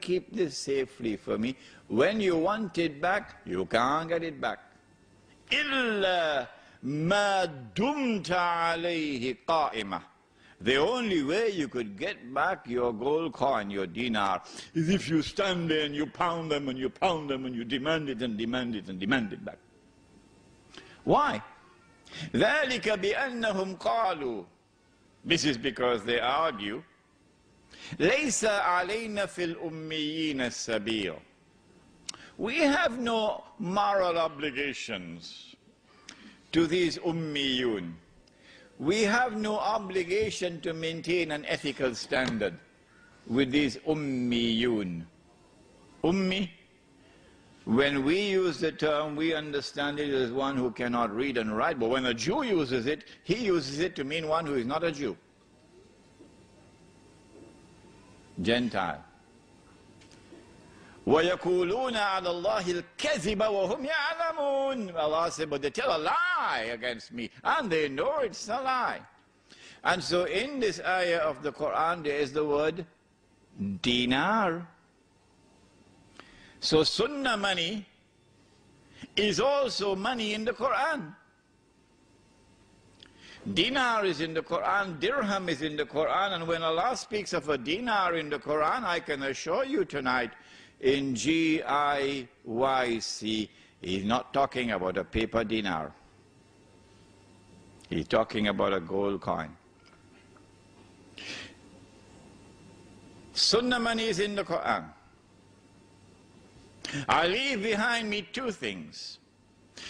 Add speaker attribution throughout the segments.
Speaker 1: keep this safely for me. When you want it back, you can't get it back. إِلَّا مَا دُمْتَ عَلَيْهِ قَائِمَةً. The only way you could get back your gold coin, your dinar, is if you stand there and you pound them and you pound them and you demand it and demand it and demand it back. Why? ذَلِكَ بِأَنَّهُمْ قَالُوا. This is because they argue, لَيْسَ عَلَيْنَا فِي الْأُمِّيِّينَ السَّبِيلٌ. We have no moral obligations to these ummiyun. We have no obligation to maintain an ethical standard with these ummiyun. Ummi, when we use the term, we understand it as one who cannot read and write, but when a Jew uses it, he uses it to mean one who is not a Jew. Gentile. وَيَقُولُونَ عَلَى اللَّهِ الْكَذِبَ وَهُمْ يَعْلَمُونَ. Allah said, but they tell a lie against me, and they know it's a lie. And so in this ayah of the Quran, there is the word dinar. So sunnah money is also money in the Quran. Dinar is in the Quran, dirham is in the Quran, and when Allah speaks of a dinar in the Quran, I can assure you tonight, in Giyc, he's not talking about a paper dinar. He's talking about a gold coin. Sunnah money is in the Quran. I leave behind me two things.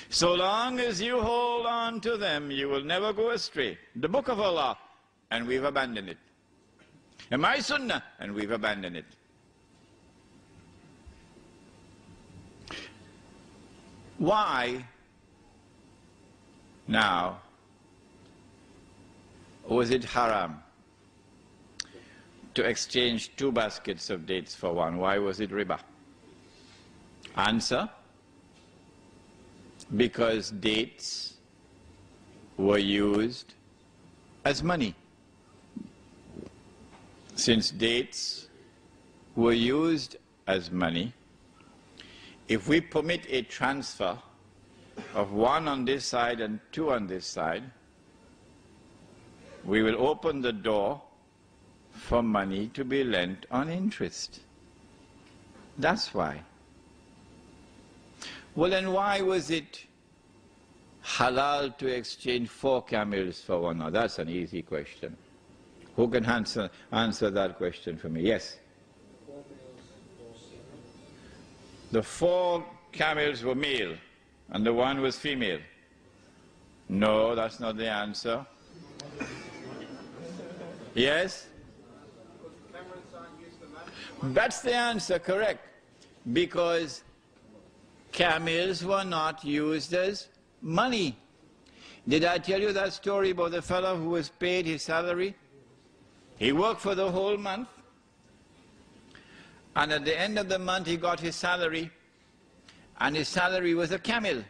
Speaker 1: So long as you hold on to them, you will never go astray. The book of Allah, and we've abandoned it. And my sunnah, and we've abandoned it. Why now was it haram to exchange 2 baskets of dates for one? Why was it riba? Answer: because dates were used as money. Since dates were used as money, if we permit a transfer of 1 on this side and 2 on this side, we will open the door for money to be lent on interest. That's why. Well, then why was it halal to exchange 4 camels for one? Now, that's an easy question. Who can answer that question for me? Yes? The 4 camels were male, and the 1 was female. No, that's not the answer. Yes? That's the answer, correct. Because camels were not used as money. Did I tell you that story about the fellow who was paid his salary? He worked for the whole month, and at the end of the month he got his salary, and his salary was a camel.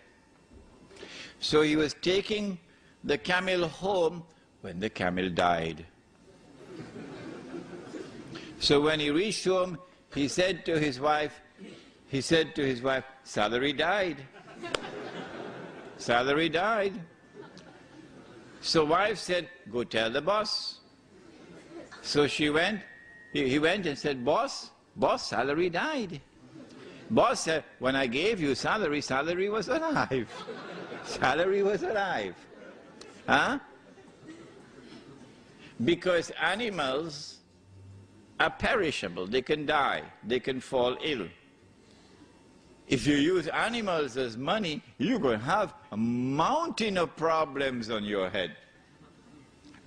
Speaker 1: So he was taking the camel home when the camel died. So when he reached home, he said to his wife, salary died. Salary died. So wife said, go tell the boss. So he went and said, boss, salary died. Boss said, when I gave you salary, salary was alive. Salary was alive. Huh? Because animals are perishable. They can die. They can fall ill. If you use animals as money, you're going to have a mountain of problems on your head.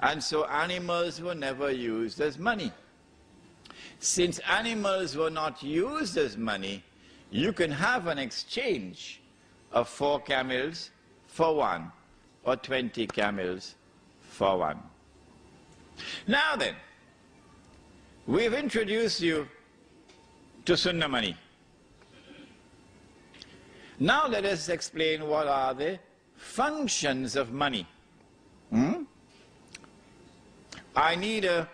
Speaker 1: And so animals were never used as money. Since animals were not used as money, you can have an exchange of 4 camels for 1, or 20 camels for 1. Now then, we've introduced you to Sunnah money. Now let us explain what are the functions of money. I need a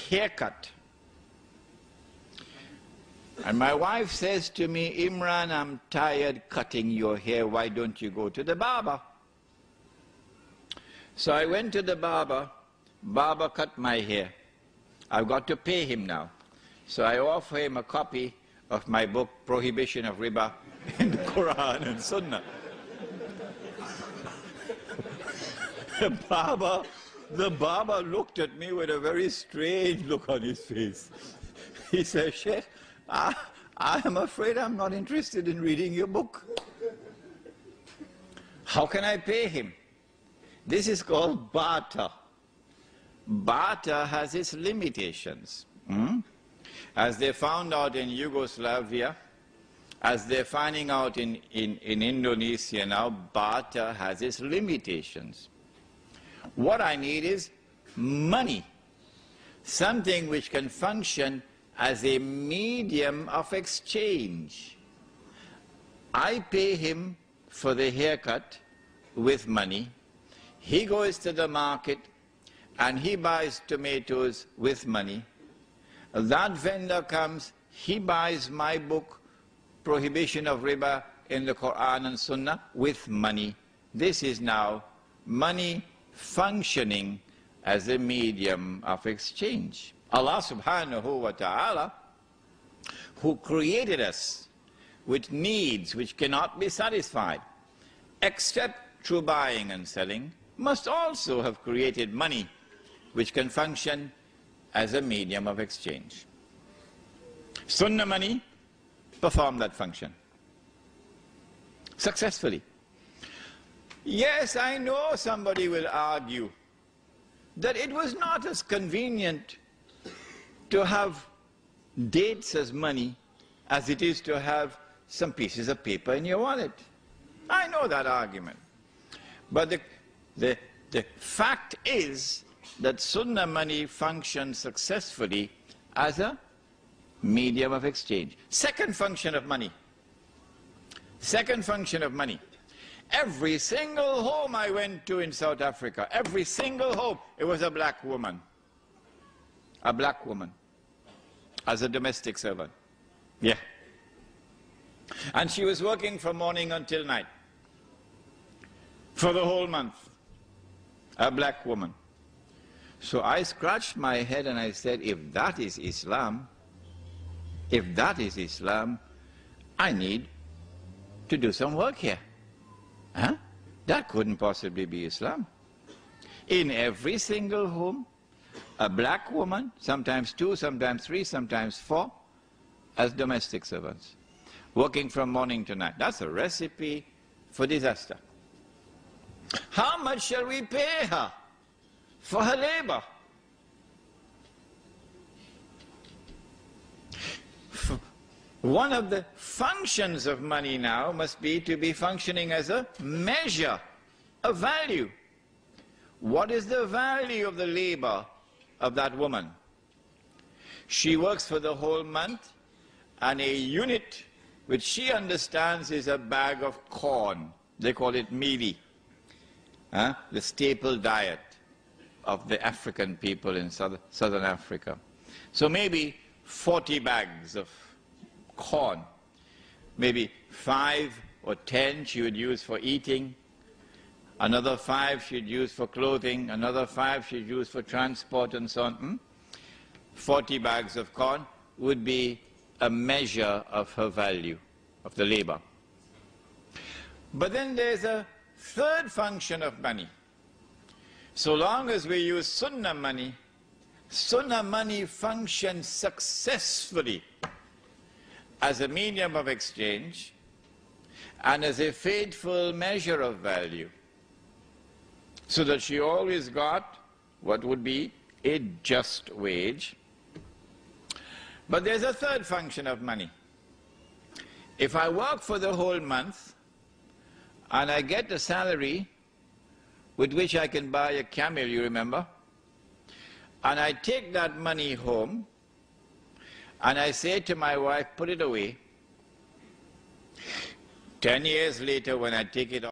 Speaker 1: haircut. And my wife says to me, Imran, I'm tired cutting your hair. Why don't you go to the barber? So I went to the barber. Barber cut my hair. I've got to pay him now. So I offer him a copy of my book, Prohibition of Riba in the Quran and Sunnah. The barber looked at me with a very strange look on his face. He said, Sheikh, I am afraid I'm not interested in reading your book. How can I pay him? This is called barter. Barter has its limitations. As they found out in Yugoslavia, as they're finding out in Indonesia now, barter has its limitations. What I need is money, something which can function as a medium of exchange. I pay him for the haircut with money. He goes to the market and he buys tomatoes with money. That vendor comes, he buys my book, Prohibition of Riba in the Quran and Sunnah, with money. This is now money functioning as a medium of exchange. Allah subhanahu wa ta'ala, who created us with needs which cannot be satisfied except through buying and selling, must also have created money which can function as a medium of exchange. Sunnah money performed that function successfully. Yes, I know somebody will argue that it was not as convenient to have dates as money as it is to have some pieces of paper in your wallet. I know that argument. But the fact is that Sunnah money functions successfully as a medium of exchange. Second function of money. Second function of money. Every single home I went to in South Africa, every single home, it was a black woman. A black woman. As a domestic servant. Yeah. And she was working from morning until night. For the whole month. A black woman. So I scratched my head and I said, if that is Islam, I need to do some work here. Huh? That couldn't possibly be Islam. In every single home, a black woman, sometimes 2, sometimes 3, sometimes 4, as domestic servants, working from morning to night. That's a recipe for disaster. How much shall we pay her for her labor? One of the functions of money now must be to be functioning as a measure of value. What is the value of the labor of that woman? She works for the whole month, and a unit which she understands is a bag of corn. They call it mealie, the staple diet of the African people in southern Africa. So maybe 40 bags of corn, maybe 5 or 10 she would use for eating, another 5 she'd use for clothing, another 5 she'd use for transport and so on. 40 bags of corn would be a measure of her value, of the labor. But then there's a third function of money. So long as we use Sunnah money functions successfully as a medium of exchange and as a faithful measure of value, so that she always got what would be a just wage. But there's a third function of money. If I work for the whole month and I get a salary with which I can buy a camel, you remember, and I take that money home and I say to my wife, put it away. 10 years later when I take it